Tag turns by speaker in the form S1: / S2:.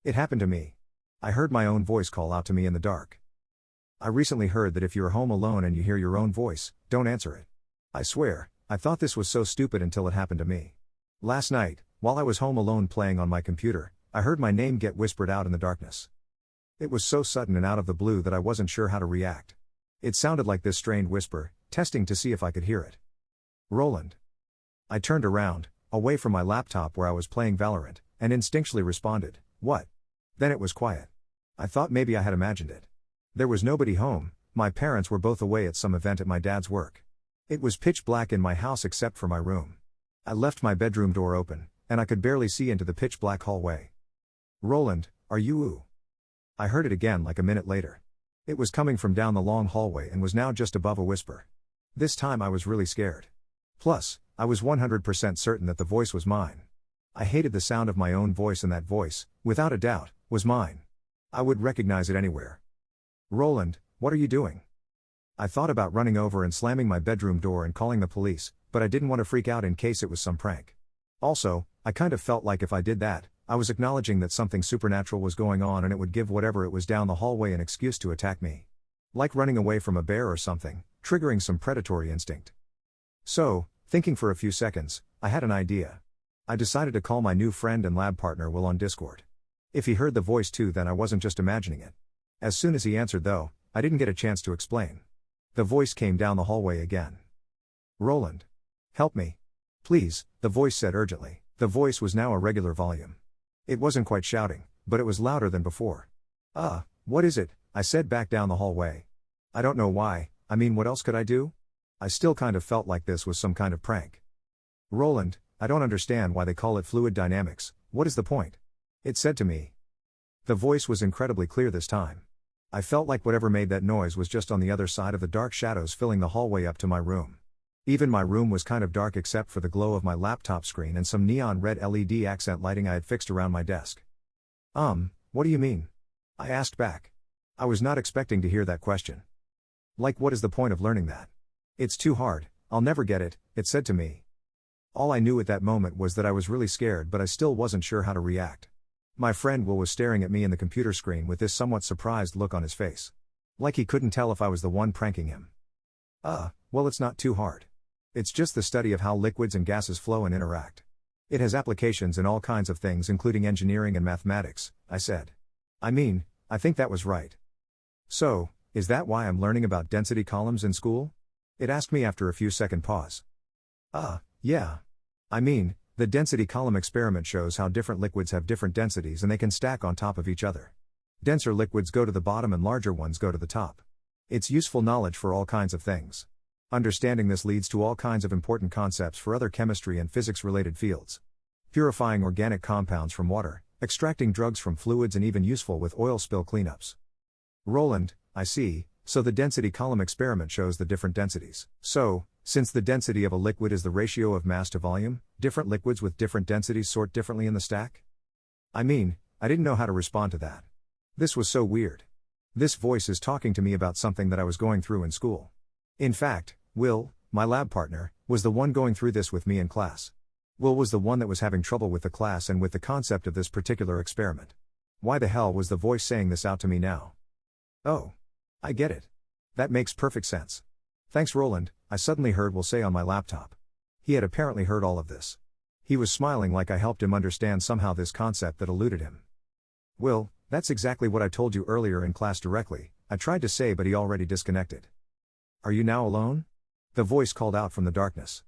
S1: It happened to me. I heard my own voice call out to me in the dark. I recently heard that if you're home alone and you hear your own voice, don't answer it. I swear, I thought this was so stupid until it happened to me. Last night, while I was home alone playing on my computer, I heard my name get whispered out in the darkness. It was so sudden and out of the blue that I wasn't sure how to react. It sounded like this strained whisper, testing to see if I could hear it. Roland. I turned around, away from my laptop where I was playing Valorant, and instinctually responded, "What?" Then it was quiet. I thought maybe I had imagined it. There was nobody home, my parents were both away at some event at my dad's work. It was pitch black in my house except for my room. I left my bedroom door open, and I could barely see into the pitch black hallway. "Roland, are you ooh?" I heard it again like a minute later. It was coming from down the long hallway and was now just above a whisper. This time I was really scared. Plus, I was 100% certain that the voice was mine. I hated the sound of my own voice, and that voice, without a doubt, was mine. I would recognize it anywhere. "Roland, what are you doing?" I thought about running over and slamming my bedroom door and calling the police, but I didn't want to freak out in case it was some prank. Also, I kind of felt like if I did that, I was acknowledging that something supernatural was going on and it would give whatever it was down the hallway an excuse to attack me. Like running away from a bear or something, triggering some predatory instinct. So, thinking for a few seconds, I had an idea. I decided to call my new friend and lab partner Will on Discord. If he heard the voice too, then I wasn't just imagining it. As soon as he answered though, I didn't get a chance to explain. The voice came down the hallway again. "Roland. Help me. Please," the voice said urgently. The voice was now a regular volume. It wasn't quite shouting, but it was louder than before. What is it?" I said back down the hallway. I don't know why, I mean, what else could I do? I still kind of felt like this was some kind of prank. "Roland, I don't understand why they call it fluid dynamics, what is the point?" it said to me. The voice was incredibly clear this time. I felt like whatever made that noise was just on the other side of the dark shadows filling the hallway up to my room. Even my room was kind of dark except for the glow of my laptop screen and some neon red LED accent lighting I had fixed around my desk. What do you mean?" I asked back. I was not expecting to hear that question. "Like, what is the point of learning that? It's too hard, I'll never get it," it said to me. All I knew at that moment was that I was really scared, but I still wasn't sure how to react. My friend Will was staring at me in the computer screen with this somewhat surprised look on his face. Like he couldn't tell if I was the one pranking him. Well, it's not too hard. It's just the study of how liquids and gases flow and interact. It has applications in all kinds of things including engineering and mathematics," I said. I think that was right. "So, is that why I'm learning about density columns in school?" it asked me after a few second pause. Yeah. The density column experiment shows how different liquids have different densities and they can stack on top of each other. Denser liquids go to the bottom and larger ones go to the top. It's useful knowledge for all kinds of things. Understanding this leads to all kinds of important concepts for other chemistry and physics-related fields. Purifying organic compounds from water, extracting drugs from fluids, and even useful with oil spill cleanups. "Roland, I see, so the density column experiment shows the different densities. So, since the density of a liquid is the ratio of mass to volume, different liquids with different densities sort differently in the stack?" I didn't know how to respond to that. This was so weird. This voice is talking to me about something that I was going through in school. In fact, Will, my lab partner, was the one going through this with me in class. Will was the one that was having trouble with the class and with the concept of this particular experiment. Why the hell was the voice saying this out to me now? Oh. I get it. That makes perfect sense. "Thanks, Roland," I suddenly heard Will say on my laptop. He had apparently heard all of this. He was smiling like I helped him understand somehow this concept that eluded him. "Will, that's exactly what I told you earlier in class directly," I tried to say, but he already disconnected. "Are you now alone?" the voice called out from the darkness.